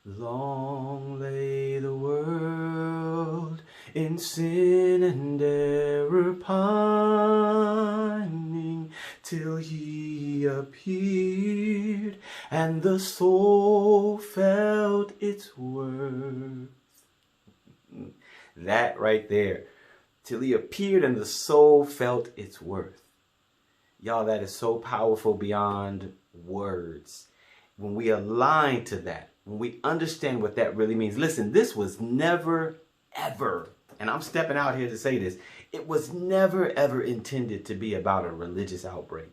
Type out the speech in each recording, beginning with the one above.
Long lay the world in sin and error pining, till he appeared, and the soul felt its worth. That right there. Till he appeared and the soul felt its worth. Y'all, that is so powerful beyond words. When we align to that, when we understand what that really means. Listen, this was never, ever, and I'm stepping out here to say this, it was never, ever intended to be about a religious outbreak.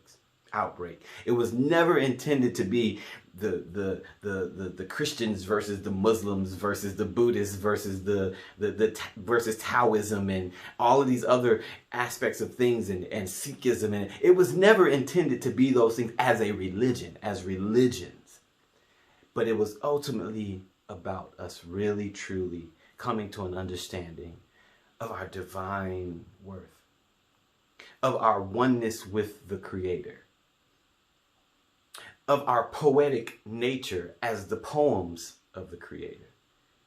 It was never intended to be the Christians versus the Muslims versus the Buddhists versus versus Taoism and all of these other aspects of things and Sikhism, and it was never intended to be those things as a religion, as religions. But it was ultimately about us really truly coming to an understanding of our divine worth, of our oneness with the Creator, of our poetic nature as the poems of the Creator.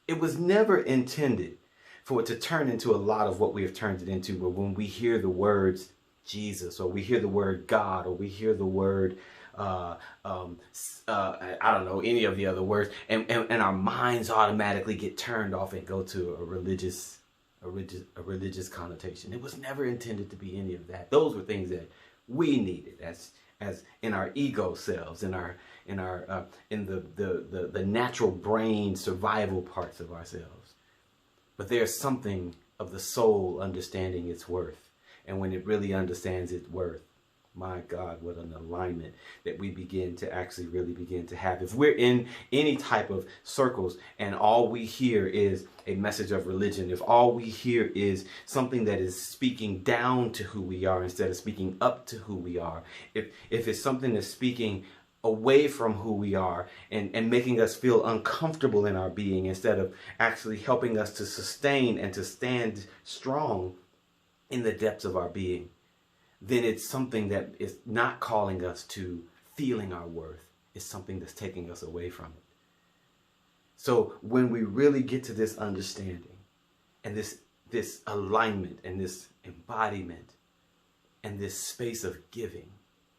It was never intended for it to turn into a lot of what we have turned it into, where when we hear the words Jesus, or we hear the word God, or we hear the word I don't know, any of the other words, and our minds automatically get turned off and go to a religious connotation. It was never intended to be any of that. Those were things that we needed as in our ego selves, in the natural brain survival parts of ourselves. But there's something of the soul understanding its worth, and when it really understands its worth, my God, what an alignment that we begin to actually really begin to have. If we're in any type of circles and all we hear is a message of religion, if all we hear is something that is speaking down to who we are instead of speaking up to who we are, if it's something that's speaking away from who we are and making us feel uncomfortable in our being instead of actually helping us to sustain and to stand strong in the depths of our being, then it's something that is not calling us to feeling our worth. It's something that's taking us away from it. So when we really get to this understanding and this alignment and this embodiment and this space of giving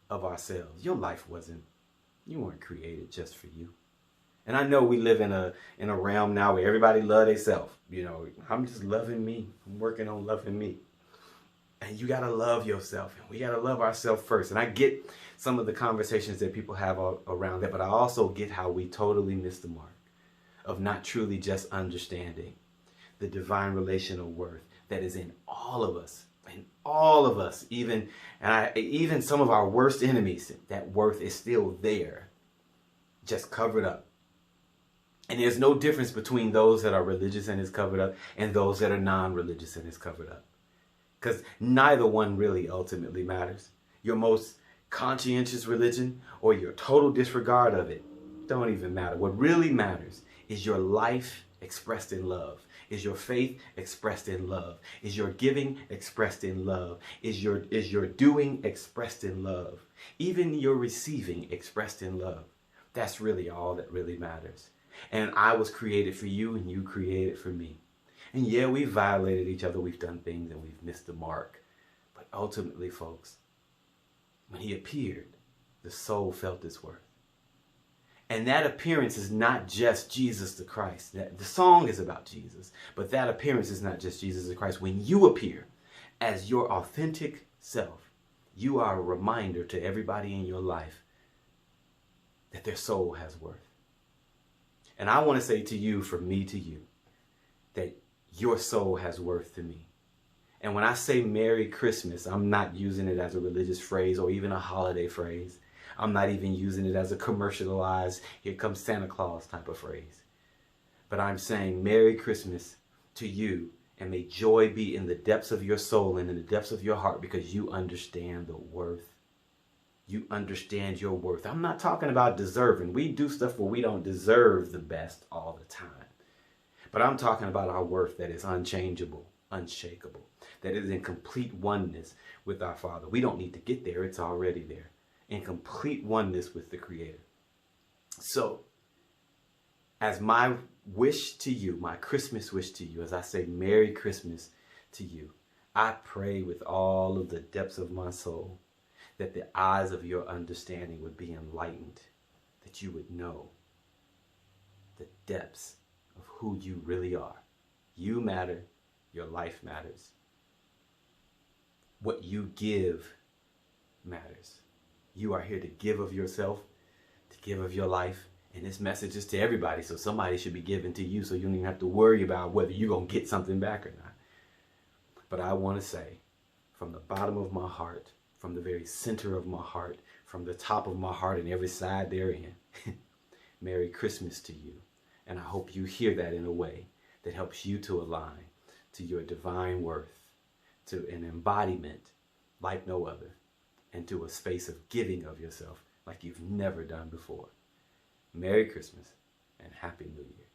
of ourselves, you weren't created just for you. And I know we live in a realm now where everybody love themselves. You know, I'm just loving me. I'm working on loving me. And you got to love yourself, and we got to love ourselves first. And I get some of the conversations that people have around that, but I also get how we totally miss the mark of not truly just understanding the divine relational worth that is in all of us, even some of our worst enemies. That worth is still there, just covered up. And there's no difference between those that are religious and is covered up and those that are non-religious and is covered up. Because neither one really ultimately matters. Your most conscientious religion or your total disregard of it don't even matter. What really matters is your life expressed in love. Is your faith expressed in love? Is your giving expressed in love? Is your doing expressed in love? Even your receiving expressed in love. That's really all that really matters. And I was created for you and you created for me. And yeah, we've violated each other, we've done things, and we've missed the mark. But ultimately, folks, when he appeared, the soul felt its worth. And that appearance is not just Jesus the Christ. The song is about Jesus, but that appearance is not just Jesus the Christ. When you appear as your authentic self, you are a reminder to everybody in your life that their soul has worth. And I want to say to you, from me to you, that your soul has worth to me. And when I say Merry Christmas, I'm not using it as a religious phrase or even a holiday phrase. I'm not even using it as a commercialized, here comes Santa Claus type of phrase. But I'm saying Merry Christmas to you, and may joy be in the depths of your soul and in the depths of your heart, because you understand the worth. You understand your worth. I'm not talking about deserving. We do stuff where we don't deserve the best all the time. But I'm talking about our worth that is unchangeable, unshakable, that is in complete oneness with our Father. We don't need to get there. It's already there, in complete oneness with the Creator. So as my wish to you, my Christmas wish to you, as I say Merry Christmas to you, I pray with all of the depths of my soul that the eyes of your understanding would be enlightened, that you would know the depths of who you really are. You matter. Your life matters. What you give matters. You are here to give of yourself, to give of your life. And this message is to everybody. So somebody should be giving to you so you don't even have to worry about whether you're going to get something back or not. But I want to say, from the bottom of my heart, from the very center of my heart, from the top of my heart and every side therein, Merry Christmas to you. And I hope you hear that in a way that helps you to align to your divine worth, to an embodiment like no other, and to a space of giving of yourself like you've never done before. Merry Christmas and Happy New Year.